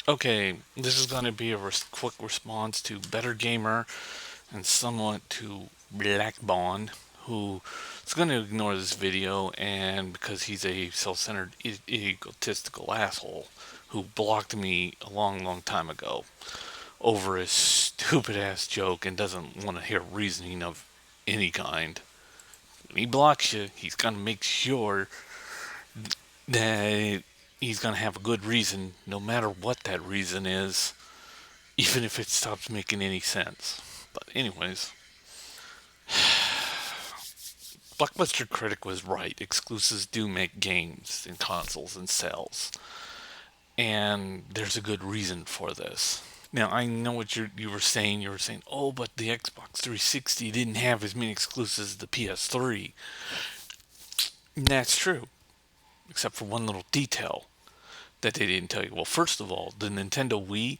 Okay, this is going to be a quick response to BetterGamer and somewhat to Black Bond, who is going to ignore this video, and because he's a self-centered, egotistical asshole who blocked me a long, long time ago over a stupid-ass joke and doesn't want to hear reasoning of any kind. When he blocks you, he's going to make sure that he's going to have a good reason, no matter what that reason is, even if it stops making any sense. But, anyways, Blockbuster Critic was right. Exclusives do make games and consoles and sales. And there's a good reason for this. Now, I know what you were saying. You were saying, oh, but the Xbox 360 didn't have as many exclusives as the PS3. And that's true, except for one little detail that they didn't tell you. Well, first of all, the Nintendo Wii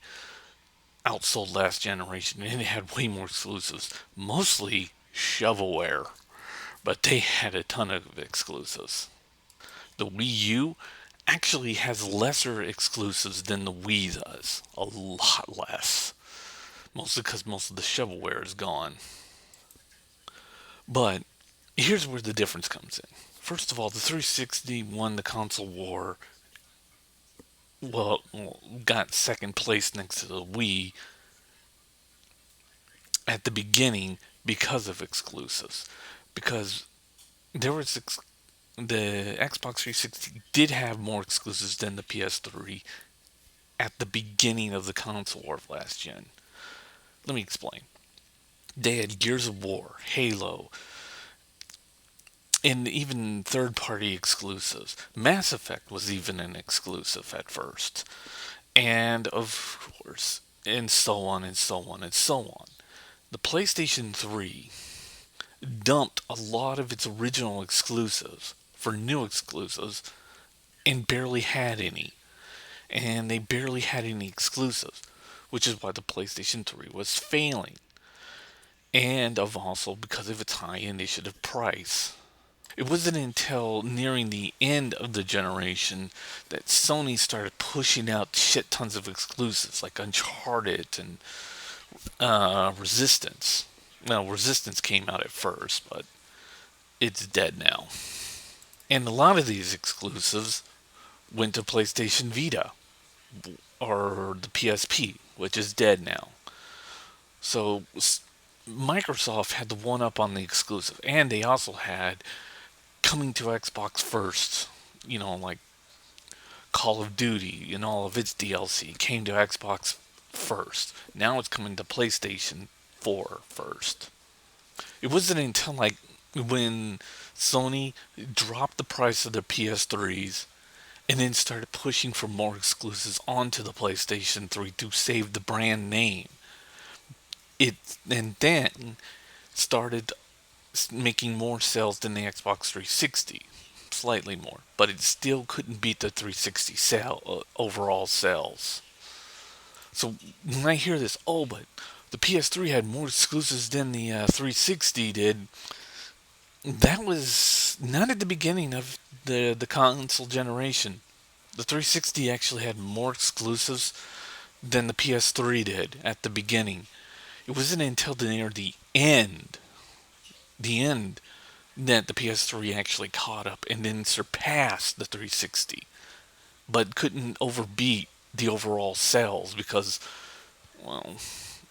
outsold last generation and it had way more exclusives, mostly shovelware, but they had a ton of exclusives. The Wii U actually has lesser exclusives than the Wii does, a lot less, mostly because most of the shovelware is gone. But here's where the difference comes in. First of all, the 360 won the console war. Well, got second place next to the Wii at the beginning because of exclusives. Because there was the Xbox 360 did have more exclusives than the PS3 at the beginning of the console war of last gen. Let me explain. They had Gears of War, Halo, and even third party exclusives. Mass Effect was even an exclusive at first. And of course, and so on and so on and so on. The PlayStation 3 dumped a lot of its original exclusives for new exclusives and barely had any. And they barely had any exclusives, which is why the PlayStation 3 was failing. And of also because of its high initiative price. It wasn't until nearing the end of the generation that Sony started pushing out shit tons of exclusives like Uncharted and Resistance. Well, Resistance came out at first, but it's dead now. And a lot of these exclusives went to PlayStation Vita or the PSP, which is dead now. So Microsoft had the one up on the exclusive, and they also had coming to Xbox first. Like Call of Duty and all of its DLC came to Xbox first. Now it's coming to PlayStation 4 first. It wasn't until like when Sony dropped the price of their PS3s and then started pushing for more exclusives onto the PlayStation 3 to save the brand name. It and then started making more sales than the Xbox 360, slightly more, but it still couldn't beat the 360 overall sales. So when I hear this, oh, but the PS3 had more exclusives than the 360 did, that was not at the beginning of the console generation. The 360 actually had more exclusives than the PS3 did at the beginning. It wasn't until near the end that the PS3 actually caught up and then surpassed the 360, but couldn't overbeat the overall sales because, well,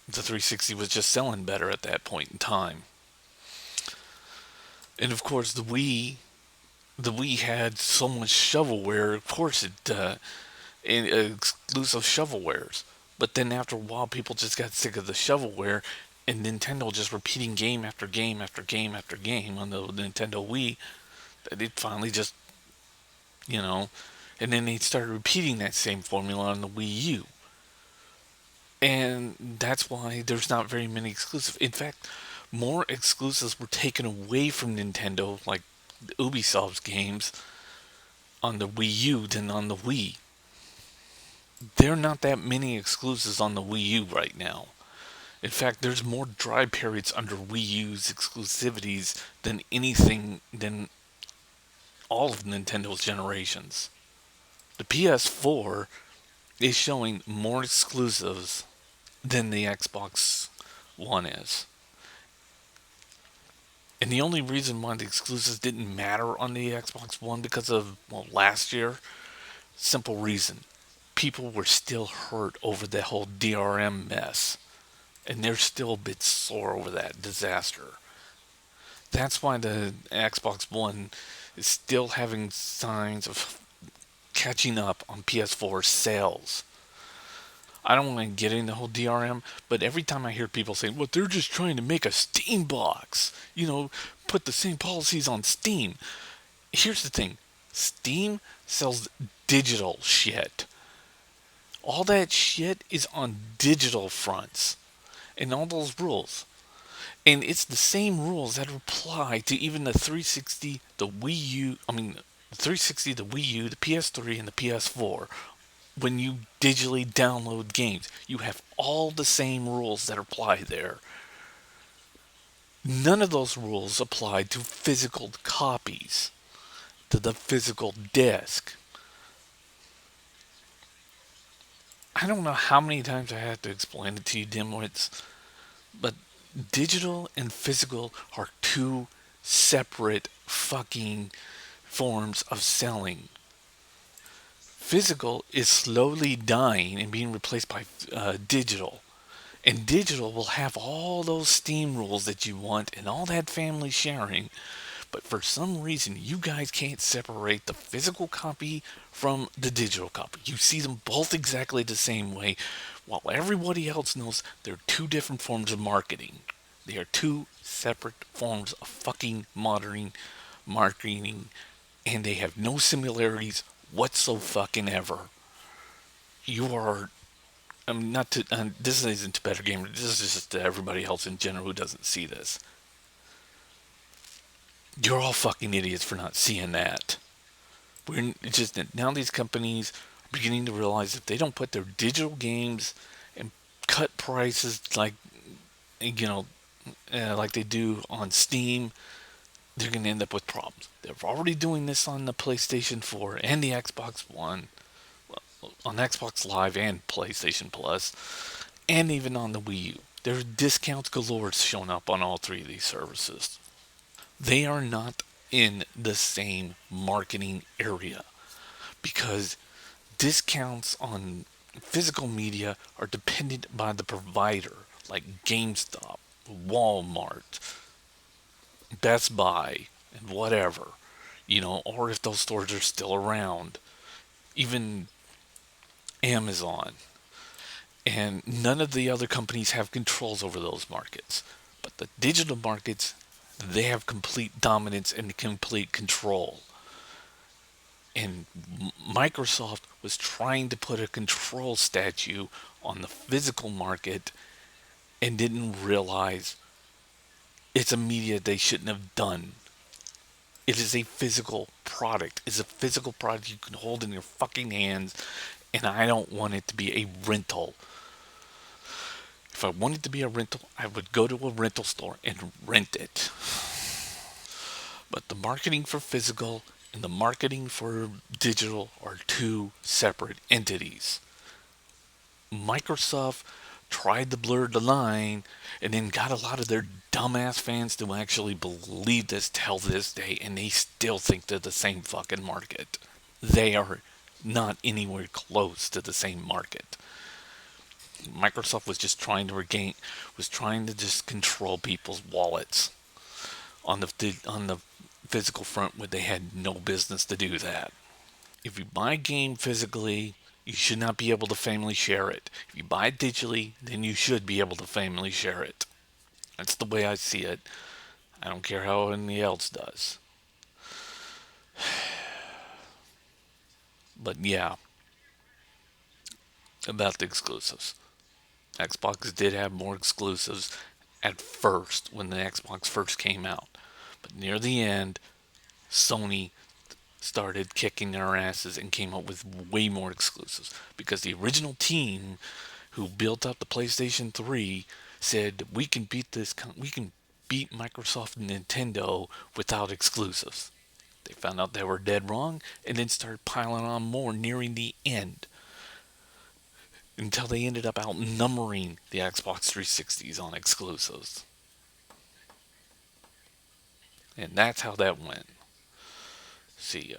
the 360 was just selling better at that point in time. And of course, the Wii had so much shovelware. Of course, exclusive shovelwares. But then after a while, people just got sick of the shovelware, and Nintendo just repeating game after game after game after game on the Nintendo Wii. That it finally just, you know, and then they started repeating that same formula on the Wii U. And that's why there's not very many exclusives. In fact, more exclusives were taken away from Nintendo, like Ubisoft's games, on the Wii U than on the Wii. There are not that many exclusives on the Wii U right now. In fact, there's more dry periods under Wii U's exclusivities than all of Nintendo's generations. The PS4 is showing more exclusives than the Xbox One is. And the only reason why the exclusives didn't matter on the Xbox One because of, well, last year, simple reason. People were still hurt over the whole DRM mess. And they're still a bit sore over that disaster. That's why the Xbox One is still having signs of catching up on PS4 sales. I don't want to get into the whole DRM, but every time I hear people say, well, they're just trying to make a Steam box, put the same policies on Steam. Here's the thing, Steam sells digital shit. All that shit is on digital fronts and all those rules. And it's the same rules that apply to even the 360, the Wii U, the 360, the Wii U, the PS3, and the PS4. When you digitally download games, you have all the same rules that apply there. None of those rules apply to physical copies, to the physical disc. I don't know how many times I have to explain it to you, dimwits, but digital and physical are two separate fucking forms of selling. Physical is slowly dying and being replaced by digital. And digital will have all those Steam rules that you want and all that family sharing. But for some reason, you guys can't separate the physical copy from the digital copy. You see them both exactly the same way, while everybody else knows they're two different forms of marketing. They are two separate forms of fucking modern marketing, and they have no similarities whatsoever. You are, not to, this isn't to BetterGamer, this is just to everybody else in general who doesn't see this. You're all fucking idiots for not seeing that. It's just that now these companies are beginning to realize if they don't put their digital games and cut prices you know, like they do on Steam, they're going to end up with problems. They're already doing this on the PlayStation 4 and the Xbox One, well, on Xbox Live and PlayStation Plus, and even on the Wii U. There are discounts galore showing up on all three of these services. They are not in the same marketing area because discounts on physical media are dependent by the provider, like GameStop, Walmart, Best Buy, and whatever, or if those stores are still around, even Amazon. And none of the other companies have controls over those markets. But the digital markets, they have complete dominance and complete control. And Microsoft was trying to put a control statue on the physical market and didn't realize it's a media they shouldn't have done. It is a physical product. It's a physical product you can hold in your fucking hands, and I don't want it to be a rental. If I wanted to be a rental, I would go to a rental store and rent it. But the marketing for physical and the marketing for digital are two separate entities. Microsoft tried to blur the line and then got a lot of their dumbass fans to actually believe this till this day, and they still think they're the same fucking market. They are not anywhere close to the same market. Microsoft was just trying to just control people's wallets on the physical front where they had no business to do that. If you buy a game physically, you should not be able to family share it. If you buy it digitally, then you should be able to family share it. That's the way I see it. I don't care how anybody else does. But yeah, about the exclusives. Xbox did have more exclusives at first when the Xbox first came out. But near the end, Sony started kicking their asses and came up with way more exclusives because the original team who built up the PlayStation 3 said we can beat Microsoft and Nintendo without exclusives. They found out they were dead wrong and then started piling on more nearing the end. until they ended up outnumbering the Xbox 360s on exclusives. And that's how that went. See ya.